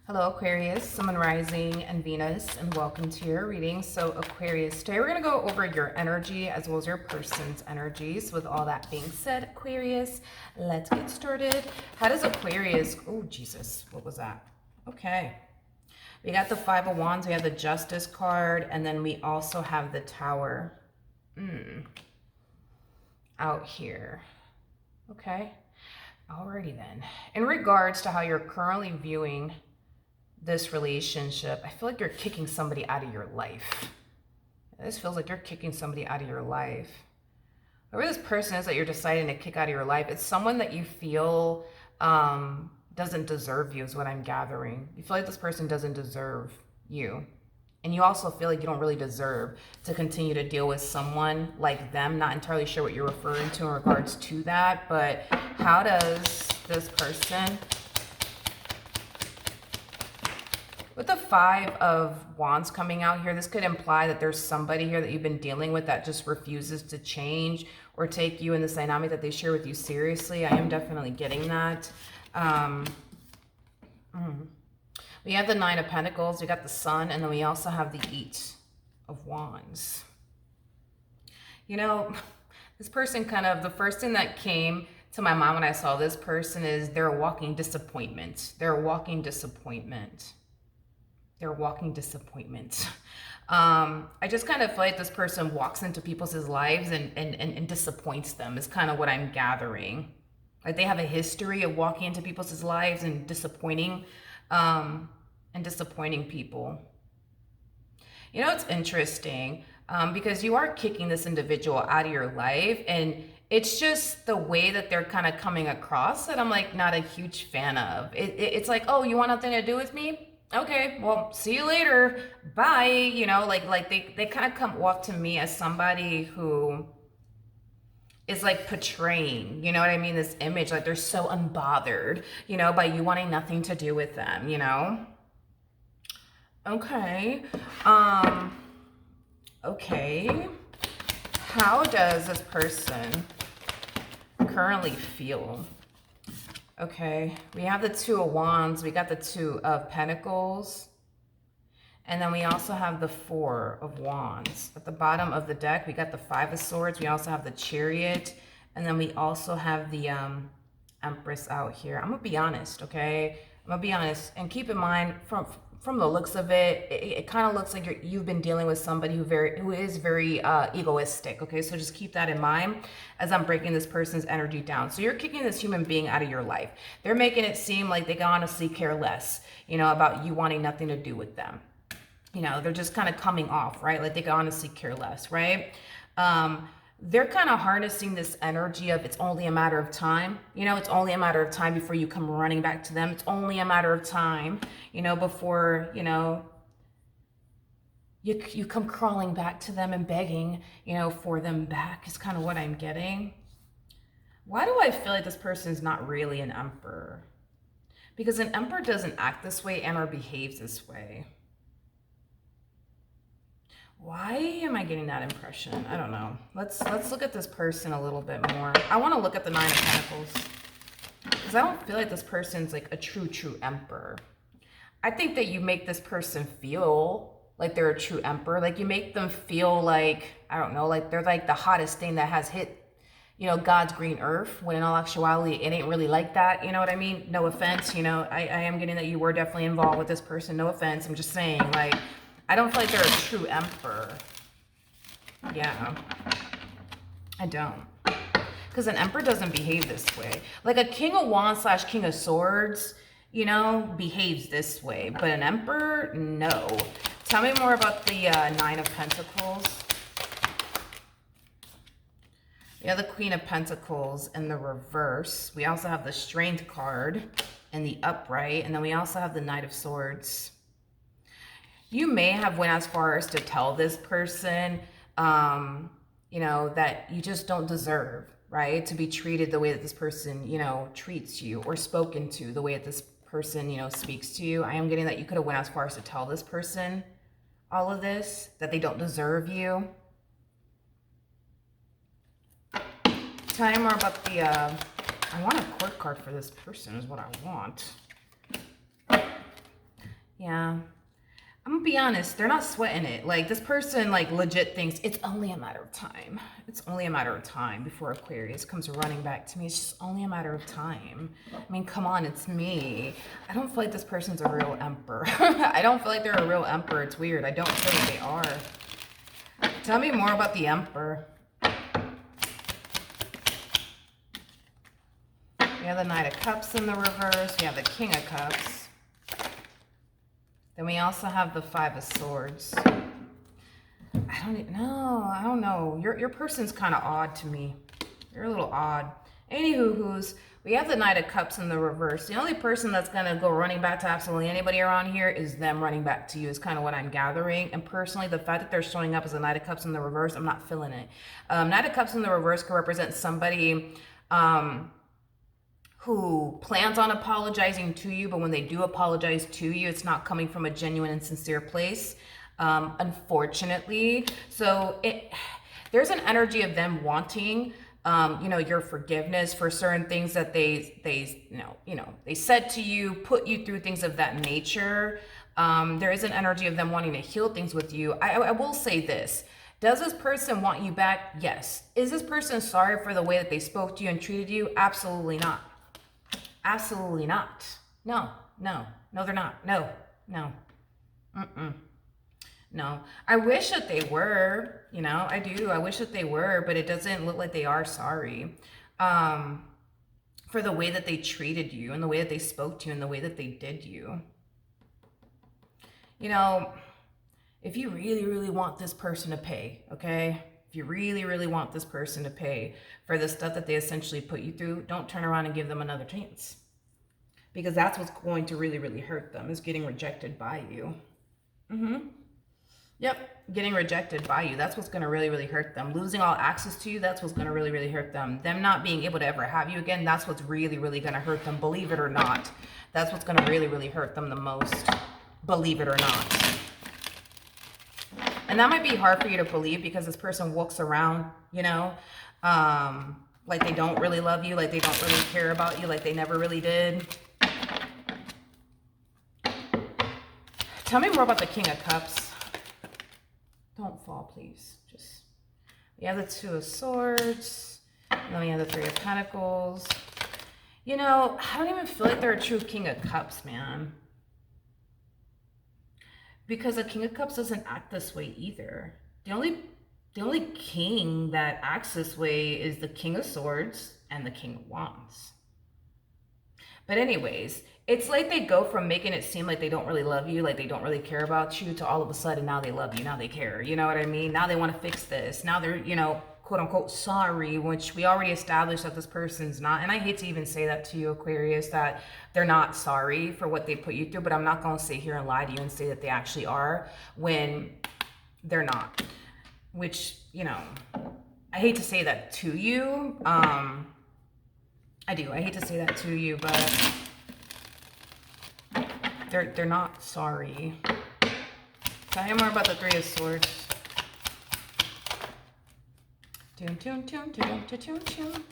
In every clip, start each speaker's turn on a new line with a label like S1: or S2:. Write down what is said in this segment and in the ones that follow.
S1: Hello Aquarius, Sun, Rising, and Venus, and welcome to your reading. So Aquarius, today we're going to go over your energy as well as your person's energies. With all that being said, Aquarius, let's get started. How does Aquarius, oh Jesus, what was that? Okay. We got the Five of Wands, we have the Justice card, and then we also have the Tower out here. Okay. Alrighty then. In regards to how you're currently viewing this relationship, I feel like you're kicking somebody out of your life. This feels like you're kicking somebody out of your life. Whoever this person is that you're deciding to kick out of your life, it's someone that you feel doesn't deserve you, is what I'm gathering. You feel like this person doesn't deserve you. And you also feel like you don't really deserve to continue to deal with someone like them. Not entirely sure what you're referring to in regards to that, but how does this person, with the Five of Wands coming out here, this could imply that there's somebody here that you've been dealing with that just refuses to change or take you and this dynamic that they share with you seriously. I am definitely getting that. We have the Nine of Pentacles, we got the Sun, and then we also have the Eight of Wands. You know, this person kind of, the first thing that came to my mind when I saw this person is they're a walking disappointment. They're a walking disappointment. They're a walking disappointment. I just kind of feel like this person walks into people's lives and disappoints them is kind of what I'm gathering. Like they have a history of walking into people's lives and disappointing people. You know, it's interesting because you are kicking this individual out of your life, and it's just the way that they're kind of coming across that I'm like not a huge fan of. It's like, oh, you want nothing to do with me? Okay, well, see you later. Bye. You know, like they kind of come off to me as somebody who is like portraying, you know what I mean? This image, like they're so unbothered, you know, by you wanting nothing to do with them, you know? Okay. Okay. How does this person currently feel? Okay, we have the Two of Wands, we got the Two of Pentacles, and then we also have the Four of Wands. At the bottom of the deck, we got the Five of Swords, we also have the Chariot, and then we also have the Empress out here. I'm gonna be honest, okay? I'm gonna be honest, and keep in mind, from the looks of it, it kind of looks like you've been dealing with somebody who is very egoistic, okay? So just keep that in mind as I'm breaking this person's energy down. So you're kicking this human being out of your life. They're making it seem like they can honestly care less, you know, about you wanting nothing to do with them. You know, they're just kind of coming off, right? Like they can honestly care less, right? They're kind of harnessing this energy of it's only a matter of time. You know, it's only a matter of time before you come running back to them. It's only a matter of time, you know, before, you know, you come crawling back to them and begging, you know, for them back is kind of what I'm getting. Why do I feel like this person is not really an emperor? Because an emperor doesn't act this way and or behaves this way. Why am I getting that impression? I don't know. Let's look at this person a little bit more. I want to look at the Nine of Pentacles because I don't feel like this person's like a true emperor. I think that you make this person feel like they're a true emperor. Like you make them feel like, I don't know, like they're like the hottest thing that has hit, you know, God's green earth, when in all actuality, it ain't really like that. You know what I mean? No offense. You know, I am getting that you were definitely involved with this person. No offense. I'm just saying, like, I don't feel like they're a true emperor. Yeah, I don't. Because an emperor doesn't behave this way. Like a King of Wands / King of Swords, you know, behaves this way. But an emperor, no. Tell me more about the Nine of Pentacles. We have the Queen of Pentacles in the reverse. We also have the Strength card in the upright. And then we also have the Knight of Swords. You may have went as far as to tell this person, you know, that you just don't deserve, right, to be treated the way that this person, you know, treats you, or spoken to the way that this person, you know, speaks to you. I am getting that you could have went as far as to tell this person all of this, that they don't deserve you. Tell me more about the, I want a court card for this person is what I want. Yeah. I'm gonna be honest, they're not sweating it. Like, this person, like, legit thinks it's only a matter of time. It's only a matter of time before Aquarius comes running back to me. It's just only a matter of time. I mean, come on, it's me. I don't feel like this person's a real emperor. I don't feel like they're a real emperor. It's weird. I don't feel like they are. Tell me more about the emperor. We have the Knight of Cups in the reverse. We have the King of Cups. Then we also have the Five of Swords. I don't know. Your person's kind of odd to me. You're a little odd. Anywho, we have the Knight of Cups in the reverse. The only person that's going to go running back to absolutely anybody around here is them running back to you, is kind of what I'm gathering. And personally, the fact that they're showing up as a Knight of Cups in the reverse, I'm not feeling it. Knight of Cups in the reverse could represent somebody who plans on apologizing to you, but when they do apologize to you, it's not coming from a genuine and sincere place, unfortunately. So there's an energy of them wanting, your forgiveness for certain things that they said to you, put you through, things of that nature. There is an energy of them wanting to heal things with you. I will say this. Does this person want you back? Yes. Is this person sorry for the way that they spoke to you and treated you? Absolutely not. Absolutely not. No, they're not. No. No. I wish that they were, I do. I wish that they were, but it doesn't look like they are sorry for the way that they treated you and the way that they spoke to you and the way that they did you. If you really, really want this person to pay, okay? If you really, really want this person to pay for the stuff that they essentially put you through, don't turn around and give them another chance. Because that's what's going to really, really hurt them, is getting rejected by you. Yep, getting rejected by you. That's what's going to really, really hurt them. Losing all access to you, that's what's going to really, really hurt them. Them not being able to ever have you again, that's what's really, really going to hurt them. Believe it or not. That's what's going to really, really hurt them the most. Believe it or not. And that might be hard for you to believe because this person walks around, like they don't really love you, like they don't really care about you, like they never really did. Tell me more about the King of Cups. Don't fall, please. We have the Two of Swords. And then we have the Three of Pentacles. I don't even feel like they're a true King of Cups, man. Because the King of Cups doesn't act this way either. The only king that acts this way is the King of Swords and the King of Wands. But anyways, it's like they go from making it seem like they don't really love you, like they don't really care about you, to all of a sudden now they love you, now they care. You know what I mean? Now they want to fix this. Now they're, quote unquote sorry, which we already established that this person's not. And I hate to even say that to you, Aquarius, that they're not sorry for what they put you through, but I'm not going to sit here and lie to you and say that they actually are when they're not. Which, I hate to say that to you. I do. I hate to say that to you, but they're not sorry. Tell me more about the Three of Swords. Tune, tune, tune, tune, tune, tune.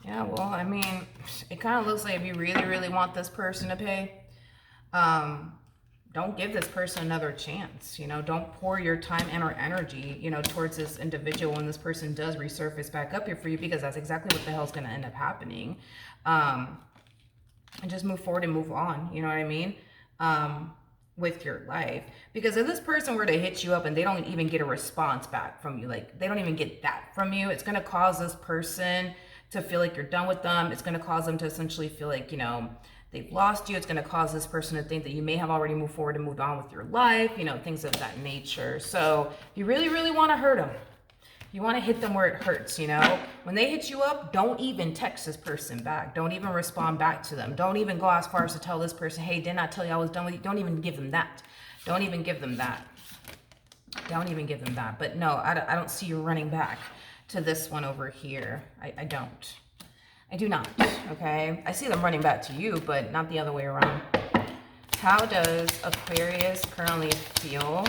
S1: Yeah, well, I mean, it kind of looks like if you really, really want this person to pay, don't give this person another chance. Don't pour your time and or energy, towards this individual when this person does resurface back up here for you, because that's exactly what the hell's going to end up happening. And just move forward and move on. You know what I mean? With your life. Because if this person were to hit you up and they don't even get a response back from you, like they don't even get that from you, it's going to cause this person to feel like you're done with them. It's going to cause them to essentially feel like, they've lost you. It's going to cause this person to think that you may have already moved forward and moved on with your life, things of that nature. So if you really, really want to hurt them, you want to hit them where it hurts, When they hit you up, don't even text this person back. Don't even respond back to them. Don't even go as far as to tell this person, hey, didn't I tell you I was done with you? Don't even give them that. Don't even give them that. Don't even give them that. But no, I don't see you running back to this one over here. I don't. I do not, okay? I see them running back to you, but not the other way around. How does Aquarius currently feel?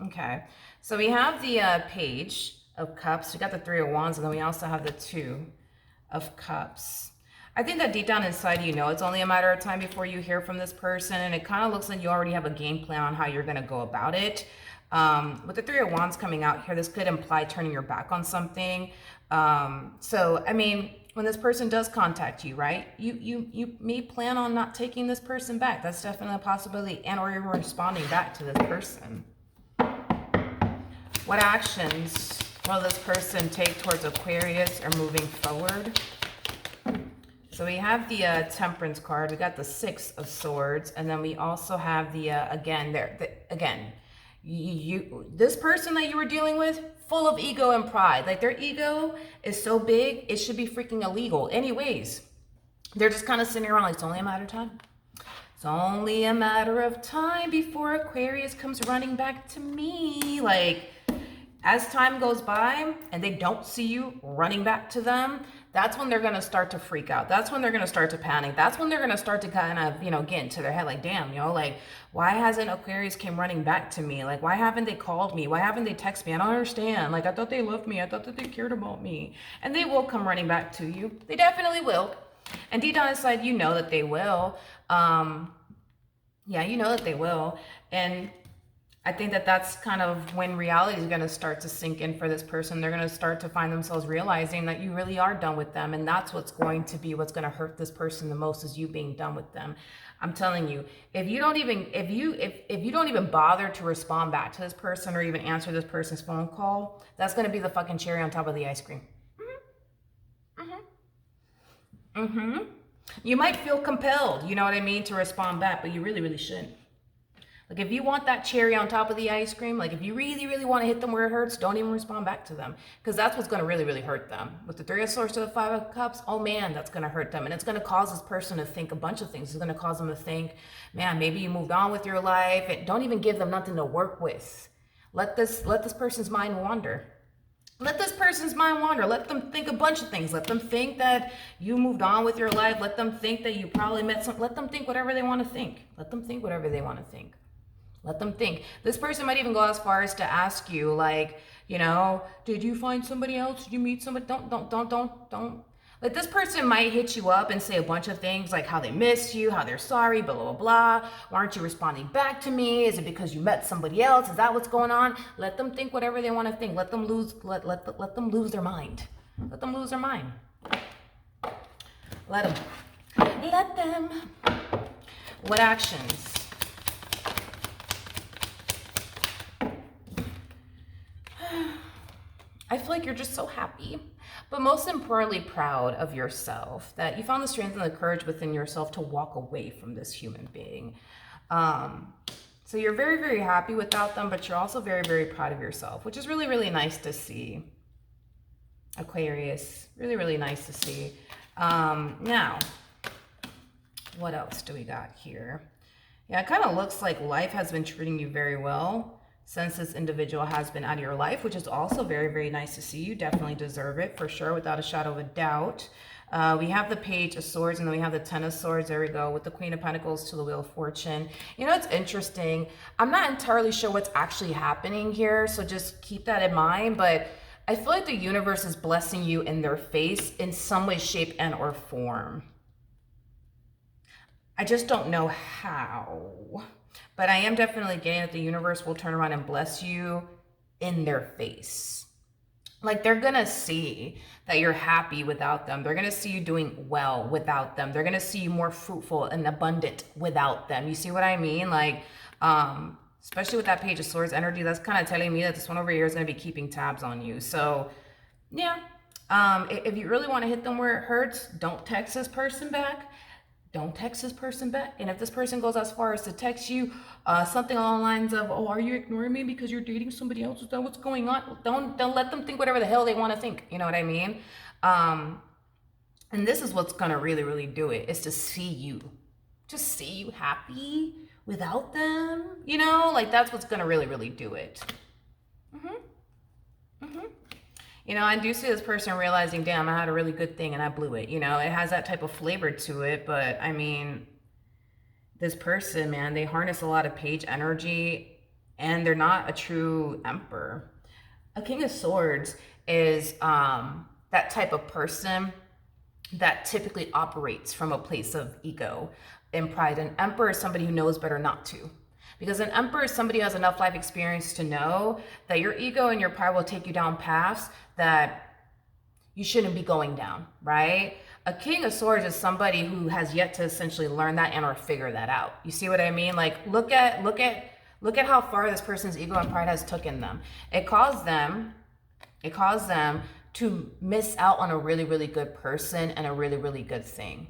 S1: Okay, so we have the Page of Cups. We got the Three of Wands, and then we also have the Two of Cups. I think that deep down inside, you know, it's only a matter of time before you hear from this person, and it kind of looks like you already have a game plan on how you're going to go about it. With the Three of Wands coming out here, this could imply turning your back on something. So, I mean, when this person does contact you, right, you may plan on not taking this person back. That's definitely a possibility, and or you're responding back to this person. What actions will this person take towards Aquarius or moving forward? So we have the Temperance card. We got the Six of Swords, and then we also have the this person that you were dealing with, full of ego and pride. Like, their ego is so big, it should be freaking illegal. Anyways, they're just kind of sitting around like, it's only a matter of time. It's only a matter of time before Aquarius comes running back to me. Like, as time goes by and they don't see you running back to them, that's when they're going to start to freak out. That's when they're going to start to panic. That's when they're going to start to kind of, you know, get into their head like, damn, you know, like, why hasn't Aquarius came running back to me? Like, why haven't they called me? Why haven't they texted me? I don't understand. Like, I thought they loved me. I thought that they cared about me. And they will come running back to you. They definitely will. And deep down inside, you know that they will. Yeah, you know that they will. And I think that that's kind of when reality is going to start to sink in for this person. They're going to start to find themselves realizing that you really are done with them. And that's what's going to be what's going to hurt this person the most, is you being done with them. I'm telling you, if you don't even bother to respond back to this person or even answer this person's phone call, that's going to be the fucking cherry on top of the ice cream. You might feel compelled, you know what I mean, to respond back, but you really, really shouldn't. Like, if you want that cherry on top of the ice cream, like, if you really, really want to hit them where it hurts, don't even respond back to them, because that's what's going to really, really hurt them. With the Three of Swords to the Five of Cups, oh man, that's going to hurt them. And it's going to cause this person to think a bunch of things. It's going to cause them to think, man, maybe you moved on with your life. And don't even give them nothing to work with. Let this person's mind wander. Let this person's mind wander. Let them think a bunch of things. Let them think that you moved on with your life. Let them think that you probably met some. Let them think whatever they want to think. Let them think whatever they want to think. Let them think. This person might even go as far as to ask you, like, you know, did you find somebody else? Did you meet somebody? Don't. Like, this person might hit you up and say a bunch of things, like how they miss you, how they're sorry, blah, blah, blah. Why aren't you responding back to me? Is it because you met somebody else? Is that what's going on? Let them think whatever they want to think. Let them lose their mind. Let them lose their mind. Let them. What actions? I feel like you're just so happy, but most importantly, proud of yourself, that you found the strength and the courage within yourself to walk away from this human being. So you're very, very happy without them, but you're also very, very proud of yourself, which is really, really nice to see. Aquarius, really, really nice to see. Now, what else do we got here? Yeah, it kind of looks like life has been treating you very well since this individual has been out of your life, which is also very, very nice to see. You definitely deserve it, for sure, without a shadow of a doubt. We have the Page of Swords, and then we have the Ten of Swords. There we go, with the Queen of Pentacles to the Wheel of Fortune. You know, it's interesting. I'm not entirely sure what's actually happening here, so just keep that in mind. But I feel like the universe is blessing you in their face in some way, shape, and or form. I just don't know how. But I am definitely getting that the universe will turn around and bless you in their face. Like, they're going to see that you're happy without them. They're going to see you doing well without them. They're going to see you more fruitful and abundant without them. You see what I mean? Like, especially with that Page of Swords energy, that's kind of telling me that this one over here is going to be keeping tabs on you. So, yeah. If you really want to hit them where it hurts, don't text this person back. Don't text this person back. And if this person goes as far as to text you something along the lines of, oh, are you ignoring me because you're dating somebody else? Is that what's going on? Don't let them think whatever the hell they want to think. You know what I mean? And this is what's going to really, really do it, is to see you. Just see you happy without them. You know, like, that's what's going to really, really do it. You know, I do see this person realizing, damn, I had a really good thing and I blew it. You know, it has that type of flavor to it. But I mean, this person, man, they harness a lot of Page energy. and they're not a true emperor. A King of Swords is that type of person that typically operates from a place of ego and pride. An emperor is somebody who knows better not to. Because an emperor is somebody who has enough life experience to know that your ego and your pride will take you down paths that you shouldn't be going down, right? A King of Swords is somebody who has yet to essentially learn that and or figure that out. You see what I mean? Like, look at how far this person's ego and pride has taken them. It caused them to miss out on a really, really good person and a really, really good thing.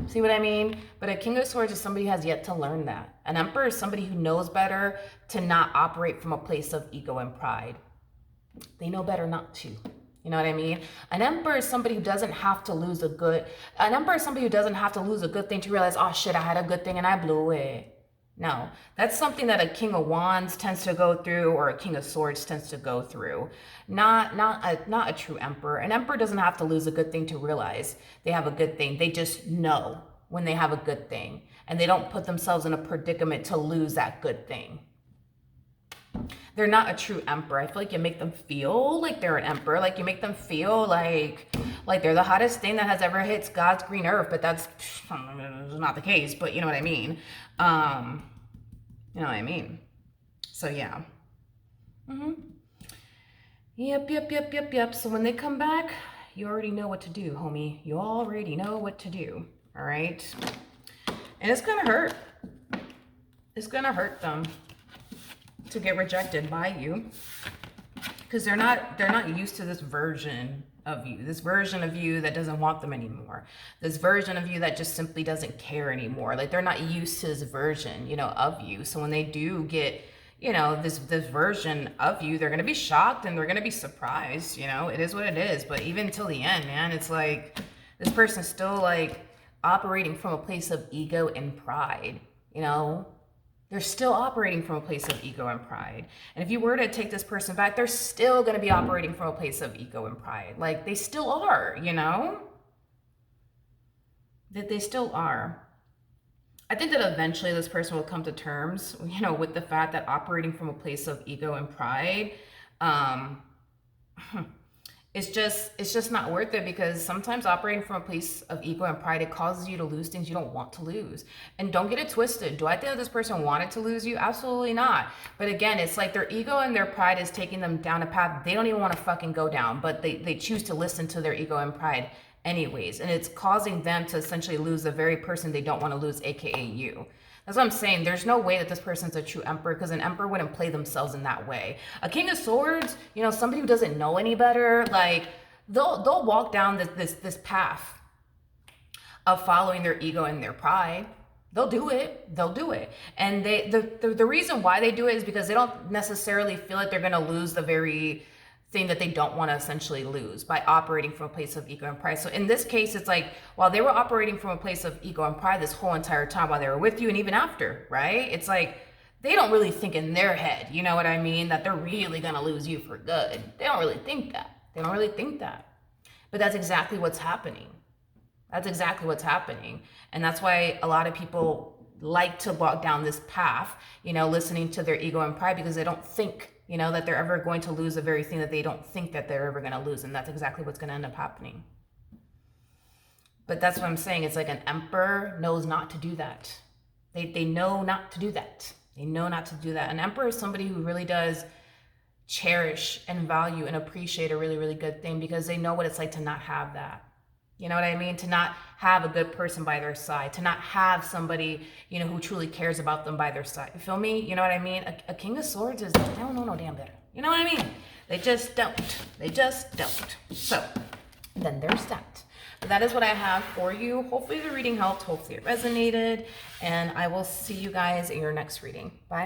S1: See what I mean? But a King of Swords is somebody who has yet to learn that. An Emperor is somebody who knows better to not operate from a place of ego and pride. They know better not to. You know what I mean? An Emperor is somebody who doesn't have to lose an Emperor is somebody who doesn't have to lose a good thing to realize, oh shit, I had a good thing and I blew it. No, that's something that a King of Wands tends to go through, or a King of Swords tends to go through. Not a true Emperor. An Emperor doesn't have to lose a good thing to realize they have a good thing. They just know when they have a good thing, and they don't put themselves in a predicament to lose that good thing. They're not a true emperor. I feel like you make them feel like they're an emperor. Like you make them feel like they're the hottest thing that has ever hit God's green earth. But that's not the case. But you know what I mean. You know what I mean. So yeah. Yep. So when they come back, you already know what to do, homie. You already know what to do. All right. And it's gonna hurt. It's gonna hurt them to get rejected by you, because they're not used to this version of you that doesn't want them anymore, this version of you that just simply doesn't care anymore. Like they're not used to this version, you know, of you. So when they do get, you know, this version of you, they're gonna be shocked and they're gonna be surprised. You know, it is what it is. But even till the end, man, it's like this person's still like operating from a place of ego and pride. You know, they're still operating from a place of ego and pride. And if you were to take this person back, they're still going to be operating from a place of ego and pride. Like they still are, you know? That they still are. I think that eventually this person will come to terms, you know, with the fact that operating from a place of ego and pride, it's just not worth it, because sometimes operating from a place of ego and pride, it causes you to lose things you don't want to lose. And don't get it twisted. Do I think that this person wanted to lose you? Absolutely not. But again, it's like their ego and their pride is taking them down a path they don't even want to fucking go down, but they choose to listen to their ego and pride anyways. And it's causing them to essentially lose the very person they don't want to lose, aka you. That's what I'm saying. There's no way that this person's a true emperor, because an emperor wouldn't play themselves in that way. A King of Swords, you know, somebody who doesn't know any better, like they'll walk down this path of following their ego and their pride. They'll do it. And the reason why they do it is because they don't necessarily feel like they're going to lose the very thing that they don't want to essentially lose by operating from a place of ego and pride. So in this case, it's like, while they were operating from a place of ego and pride this whole entire time while they were with you, and even after, right? It's like, they don't really think in their head, you know what I mean, that they're really going to lose you for good. They don't really think that. But that's exactly what's happening. And that's why a lot of people like to walk down this path, you know, listening to their ego and pride, because they don't think, you know, that they're ever going to lose the very thing that they don't think that they're ever going to lose. And that's exactly what's going to end up happening. But that's what I'm saying. It's like an emperor knows not to do that. They know not to do that. An emperor is somebody who really does cherish and value and appreciate a really, really good thing, because they know what it's like to not have that. You know what I mean? To not have a good person by their side, to not have somebody, you know, who truly cares about them by their side. You feel me? You know what I mean? A King of Swords is, they don't know no damn better. You know what I mean? They just don't. So then there's that. But that is what I have for you. Hopefully the reading helped. Hopefully it resonated. And I will see you guys in your next reading. Bye.